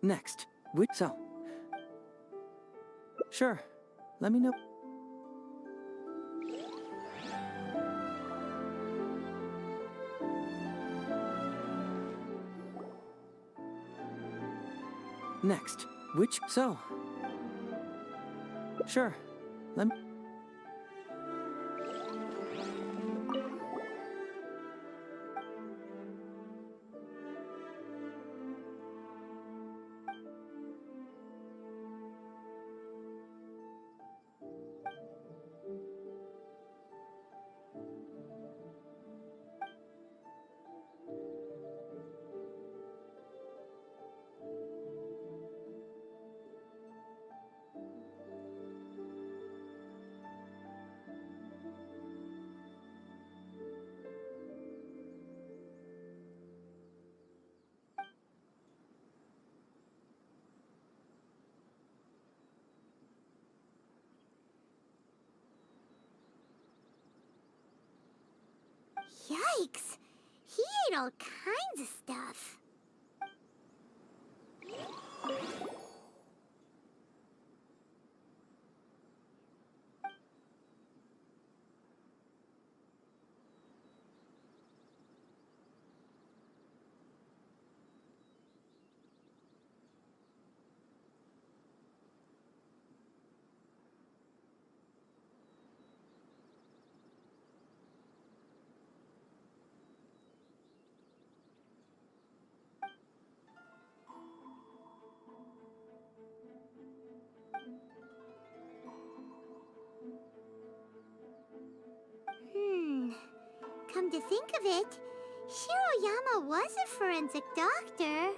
Next, so. Sure, let me know. Next, so. Sure, let me. Yikes! He ate all kinds of stuff. Come to think of it, Shiroyama was a forensic doctor.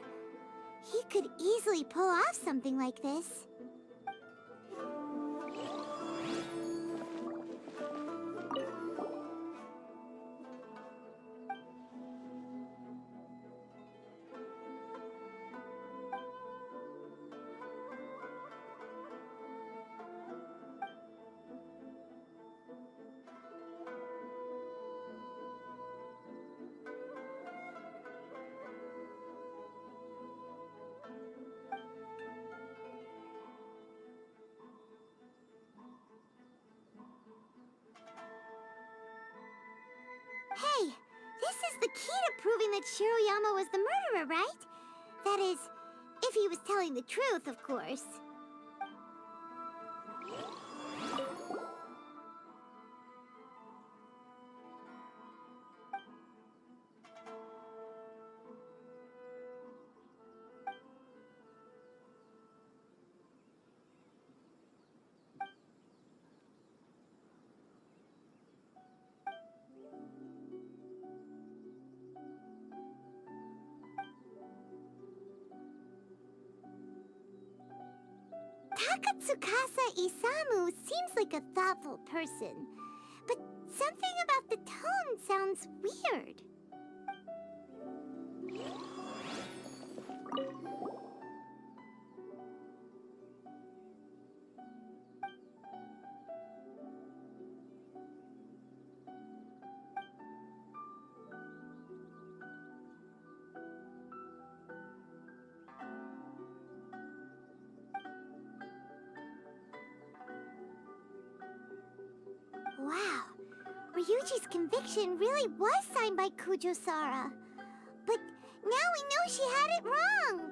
He could easily pull off something like this. Hey, this is the key to proving that Shiroyama was the murderer, right? That is, if he was telling the truth, of course. Takatsukasa Isamu seems like a thoughtful person, but something about the tone sounds weird. Wow, Ryuji's conviction really was signed by Kujo-Sara. But now we know she had it wrong.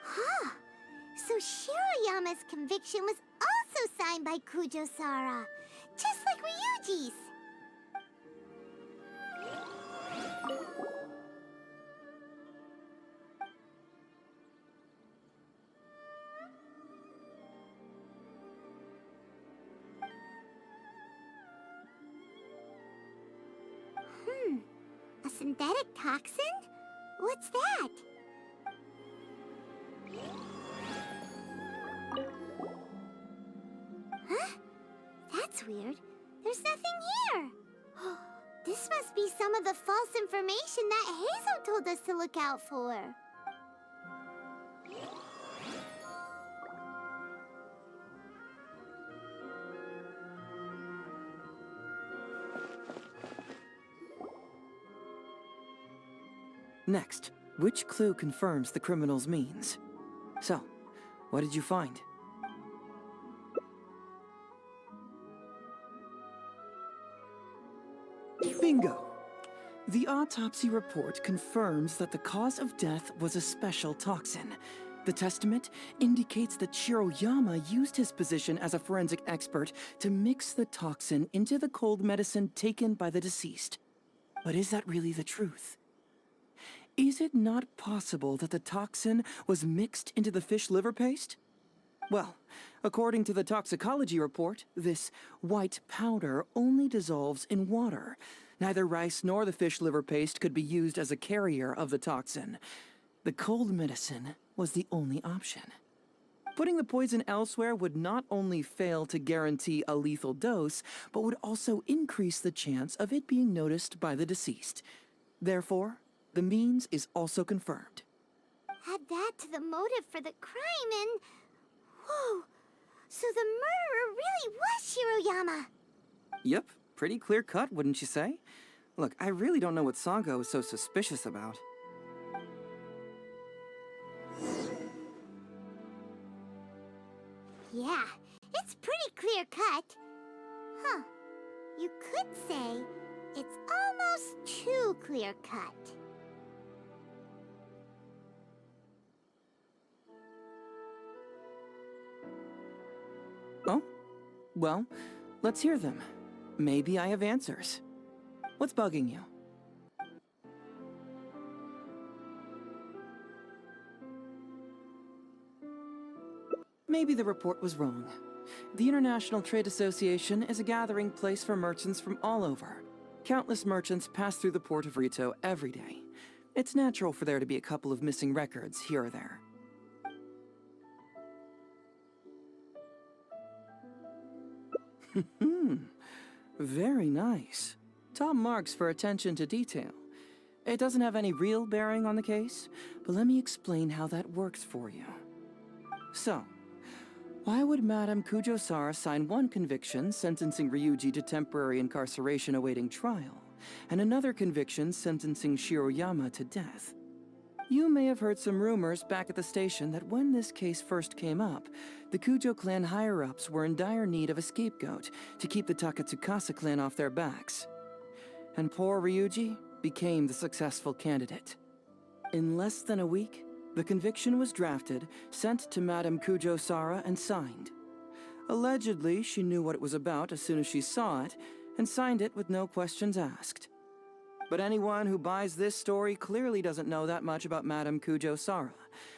Huh. So Shiroyama's conviction was also signed by Kujo-Sara, just like Ryuji's. A synthetic toxin? What's that? weird. There's nothing here. This must be some of the false information that Hazel told us to look out for. Next, which clue confirms the criminal's means? So, what did you find? Bingo! The autopsy report confirms that the cause of death was a special toxin. The testament indicates that Shiroyama used his position as a forensic expert to mix the toxin into the cold medicine taken by the deceased. But is that really the truth? Is it not possible that the toxin was mixed into the fish liver paste? Well, according to the toxicology report, this white powder only dissolves in water. Neither rice nor the fish liver paste could be used as a carrier of the toxin. The cold medicine was the only option. Putting the poison elsewhere would not only fail to guarantee a lethal dose, but would also increase the chance of it being noticed by the deceased. Therefore, the means is also confirmed. Add that to the motive for the crime and... Whoa! So the murderer really was Shiroyama! Yep, pretty clear cut, wouldn't you say? Look, I really don't know what Sango is so suspicious about. Yeah, it's pretty clear cut. Huh. You could say it's almost too clear cut. Oh? Well, let's hear them. Maybe I have answers. What's bugging you? Maybe the report was wrong. The International Trade Association is a gathering place for merchants from all over. Countless merchants pass through the port of Rito every day. It's natural for there to be a couple of missing records here or there. Very nice. Top marks for attention to detail. It doesn't have any real bearing on the case, but let me explain how that works for you. So, why would Madame Kujo-Sara sign one conviction sentencing Ryuji to temporary incarceration awaiting trial, and another conviction sentencing Shiroyama to death? You may have heard some rumors back at the station that when this case first came up, the Kujo clan higher-ups were in dire need of a scapegoat to keep the Takatsukasa clan off their backs. And poor Ryuji became the successful candidate. In less than a week, the conviction was drafted, sent to Madame Kujo-Sara, and signed. Allegedly, she knew what it was about as soon as she saw it, and signed it with no questions asked. But anyone who buys this story clearly doesn't know that much about Madame Kujo-Sara.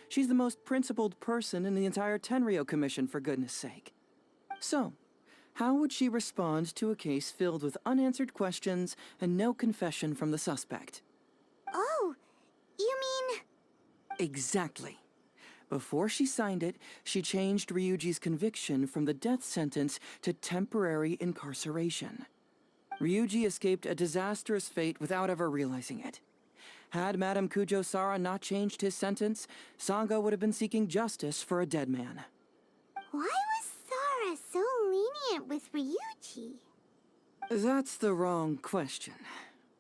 She's the most principled person in the entire Tenryo Commission, for goodness sake. So, how would she respond to a case filled with unanswered questions and no confession from the suspect? Oh, you mean... Exactly. Before she signed it, she changed Ryuji's conviction from the death sentence to temporary incarceration. Ryuji escaped a disastrous fate without ever realizing it. Had Madame Kujo-Sara not changed his sentence, Sango would have been seeking justice for a dead man. Why was Sara so lenient with Ryuji? That's the wrong question.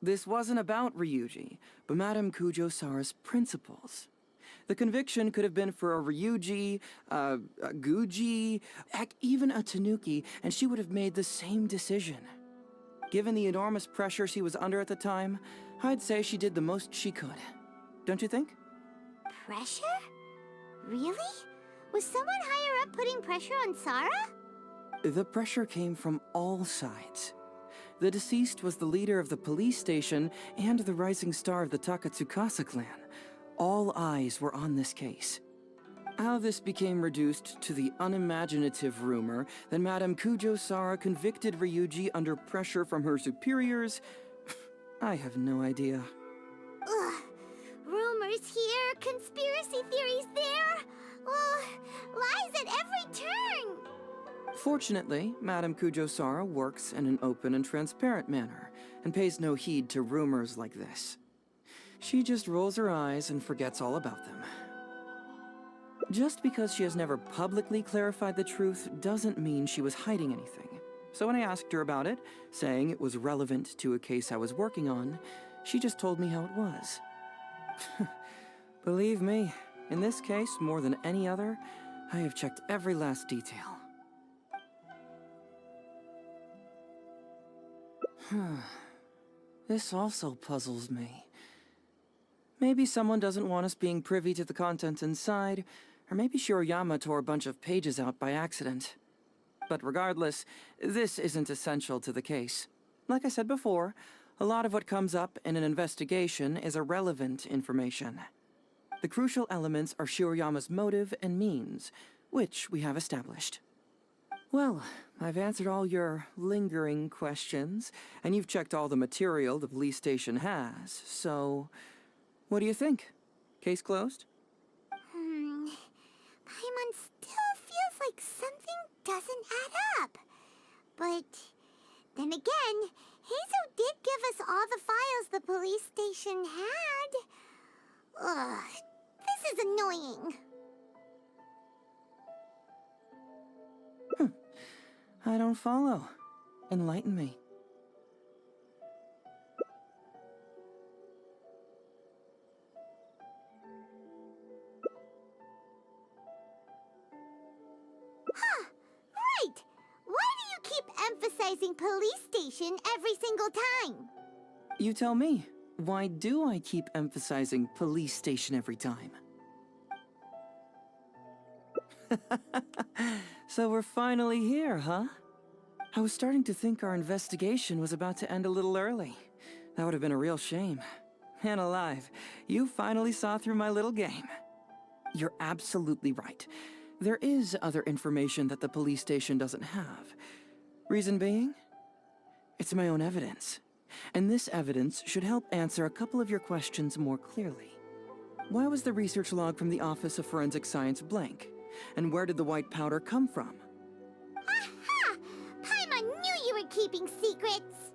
This wasn't about Ryuji, but Madame Kujo-Sara's principles. The conviction could have been for a Ryuji, a Guji, heck, even a Tanuki, and she would have made the same decision. Given the enormous pressure she was under at the time, I'd say she did the most she could. Don't you think? Pressure? Really? Was someone higher up putting pressure on Sara? The pressure came from all sides. The deceased was the leader of the police station and the rising star of the Takatsukasa clan. All eyes were on this case. How this became reduced to the unimaginative rumor that Madame Kujo-Sara convicted Ryuji under pressure from her superiors, I have no idea. Ugh. Rumors here, conspiracy theories there. Lies at every turn. Fortunately, Madame Kujo-Sara works in an open and transparent manner, and pays no heed to rumors like this. She just rolls her eyes and forgets all about them. Just because she has never publicly clarified the truth doesn't mean she was hiding anything. So when I asked her about it, saying it was relevant to a case I was working on, she just told me how it was. Believe me, in this case, more than any other, I have checked every last detail. This also puzzles me. Maybe someone doesn't want us being privy to the contents inside, or maybe Shiroyama tore a bunch of pages out by accident. But regardless, this isn't essential to the case. Like I said before, a lot of what comes up in an investigation is irrelevant information. The crucial elements are Shiroyama's motive and means, which we have established. Well, I've answered all your lingering questions, and you've checked all the material the police station has, so... what do you think? Case closed? Paimon still feels like something doesn't add up. But then again, Hazel did give us all the files the police station had. Ugh, this is annoying. I don't follow. Enlighten me. Right! Why do you keep emphasizing police station every single time? You tell me. Why do I keep emphasizing police station every time? So we're finally here, huh? I was starting to think our investigation was about to end a little early. That would have been a real shame. Man alive, you finally saw through my little game. You're absolutely right. There is other information that the police station doesn't have. Reason being? It's my own evidence. And this evidence should help answer a couple of your questions more clearly. Why was the research log from the Office of Forensic Science blank? And where did the white powder come from? Aha! Paimon knew you were keeping secrets!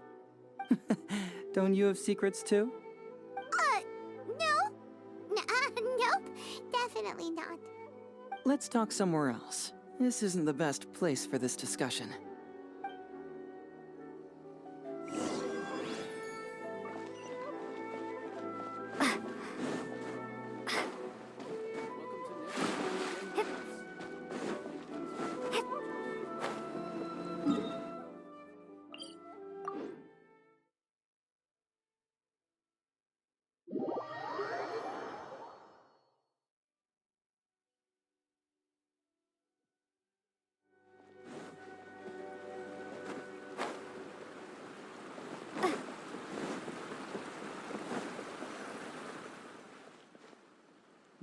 Don't you have secrets too? No. Nope. Definitely not. Let's talk somewhere else. This isn't the best place for this discussion.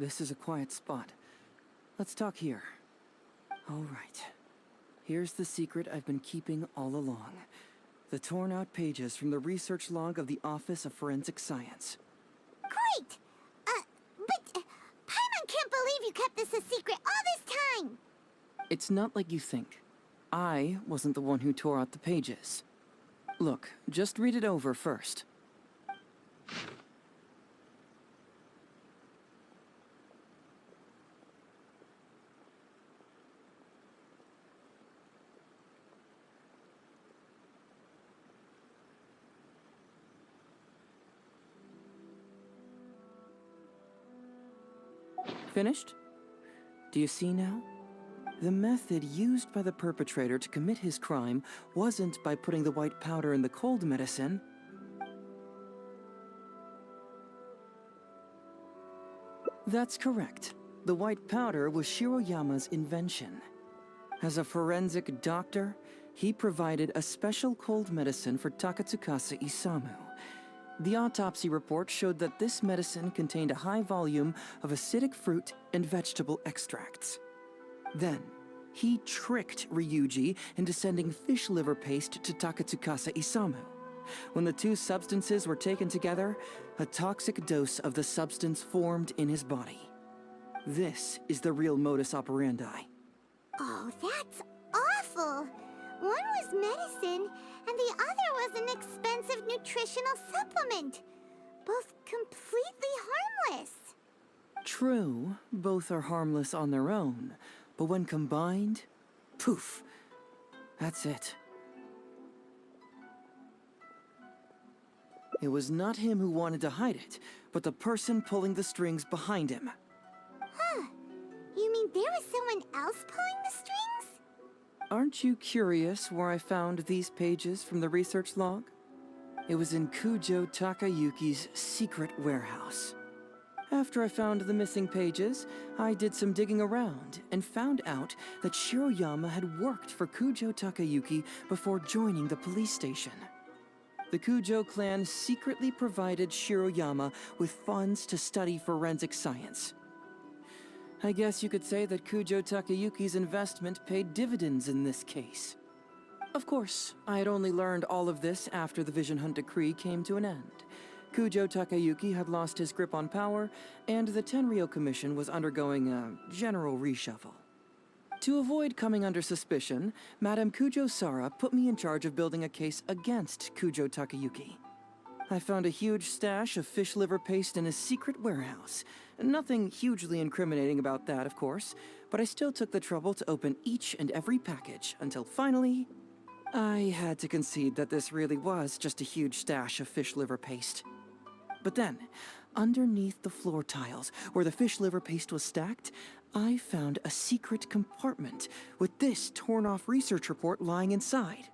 This is a quiet spot. Let's talk here. All right. Here's the secret I've been keeping all along. The torn out pages from the research log of the Office of Forensic Science. Great! But Paimon can't believe you kept this a secret all this time! It's not like you think. I wasn't the one who tore out the pages. Look, just read it over first. Finished? Do you see now? The method used by the perpetrator to commit his crime wasn't by putting the white powder in the cold medicine. That's correct. The white powder was Shiroyama's invention. As a forensic doctor, he provided a special cold medicine for Takatsukasa Isamu. The autopsy report showed that this medicine contained a high volume of acidic fruit and vegetable extracts. Then, he tricked Ryuji into sending fish liver paste to Takatsukasa Isamu. When the two substances were taken together, a toxic dose of the substance formed in his body. This is the real modus operandi. Oh, that's awful! useful. One was medicine, and the other was an expensive nutritional supplement. Both completely harmless. True, both are harmless on their own, but when combined, poof, that's it. It was not him who wanted to hide it, but the person pulling the strings behind him. Huh. You mean there was someone else pulling the strings? Aren't you curious where I found these pages from the research log? It was in Kujo Takayuki's secret warehouse. After I found the missing pages, I did some digging around and found out that Shiroyama had worked for Kujo Takayuki before joining the police station. The Kujo clan secretly provided Shiroyama with funds to study forensic science. I guess you could say that Kujo Takayuki's investment paid dividends in this case. Of course, I had only learned all of this after the Vision Hunt decree came to an end. Kujo Takayuki had lost his grip on power, and the Tenryou Commission was undergoing a general reshuffle. To avoid coming under suspicion, Madame Kujo Sara put me in charge of building a case against Kujo Takayuki. I found a huge stash of fish liver paste in his secret warehouse. Nothing hugely incriminating about that, of course, but I still took the trouble to open each and every package until finally, I had to concede that this really was just a huge stash of fish liver paste. But then, underneath the floor tiles, where the fish liver paste was stacked, I found a secret compartment with this torn-off research report lying inside.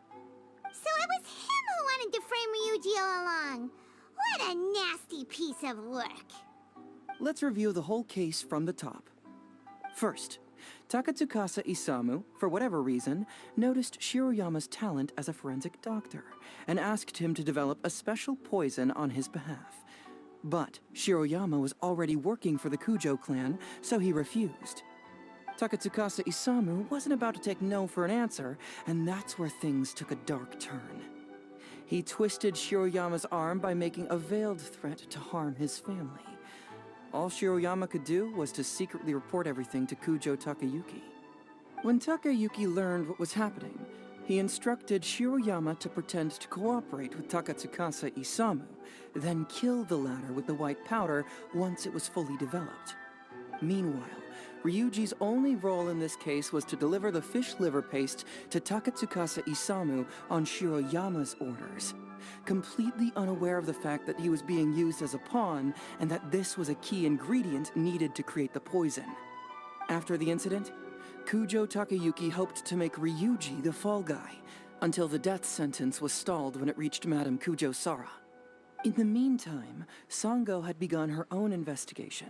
So it was him who wanted to frame Ryuji all along. What a nasty piece of work. Let's review the whole case from the top. First, Takatsukasa Isamu, for whatever reason, noticed Shiroyama's talent as a forensic doctor and asked him to develop a special poison on his behalf. But Shiroyama was already working for the Kujo clan, so he refused. Takatsukasa Isamu wasn't about to take no for an answer, and that's where things took a dark turn. He twisted Shiroyama's arm by making a veiled threat to harm his family. All Shiroyama could do was to secretly report everything to Kujo Takayuki. When Takayuki learned what was happening, he instructed Shiroyama to pretend to cooperate with Takatsukasa Isamu, then kill the latter with the white powder once it was fully developed. Meanwhile, Ryuji's only role in this case was to deliver the fish liver paste to Takatsukasa Isamu on Shiroyama's orders, completely unaware of the fact that he was being used as a pawn and that this was a key ingredient needed to create the poison. After the incident, Kujo Takayuki hoped to make Ryuji the fall guy, until the death sentence was stalled when it reached Madame Kujo Sara. In the meantime, Sango had begun her own investigation.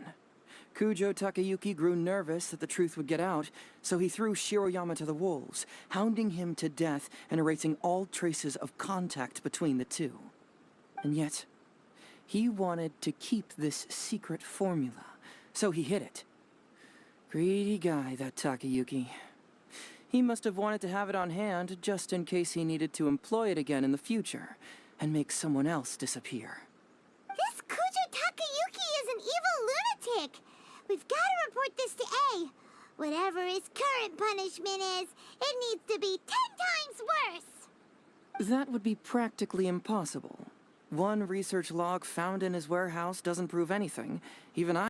Kujo Takayuki grew nervous that the truth would get out, so he threw Shiroyama to the wolves, hounding him to death and erasing all traces of contact between the two. And yet, he wanted to keep this secret formula, so he hid it. Greedy guy, that Takayuki. He must have wanted to have it on hand just in case he needed to employ it again in the future, and make someone else disappear. This Kujo Takayuki is an evil lunatic. We've got to report this to A. Whatever his current punishment is, it needs to be 10 times worse. That would be practically impossible. One research log found in his warehouse doesn't prove anything. Even I